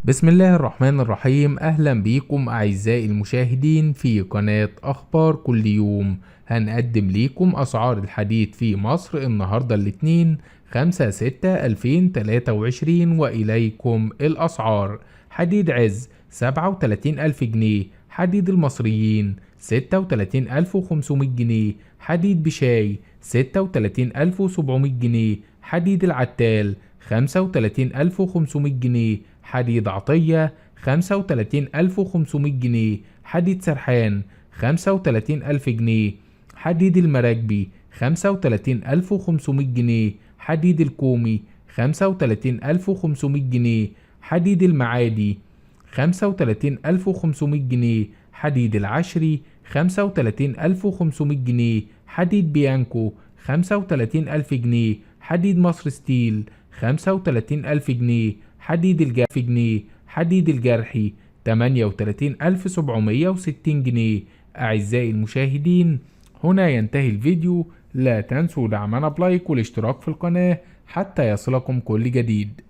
بسم الله الرحمن الرحيم. أهلا بيكم أعزائي المشاهدين في قناة أخبار كل يوم. هنقدم ليكم أسعار الحديد في مصر النهاردة الاثنين 5/6/2023 وإليكم الأسعار. حديد عز 37,000 جنيه، حديد المصريين 36,500 جنيه، حديد بشاي 36,700 جنيه، حديد العتال 35,500 جنيه، حديد عطية 35,500 جنيه، حديد سرحان 35,000 جنيه، حديد المراكبي 35,500 جنيه، حديد الكومي 35,500 جنيه، حديد المعادي 35,500 جنيه، حديد العشري 35,500 جنيه، حديد بيانكو 35,000 جنيه، حديد مصر ستيل 35,000 جنيه، حديد الجرحي حديد الجرحي 38,760 جنيه. أعزائي المشاهدين، هنا ينتهي الفيديو. لا تنسوا دعمنا بلايك والاشتراك في القناة حتى يصلكم كل جديد.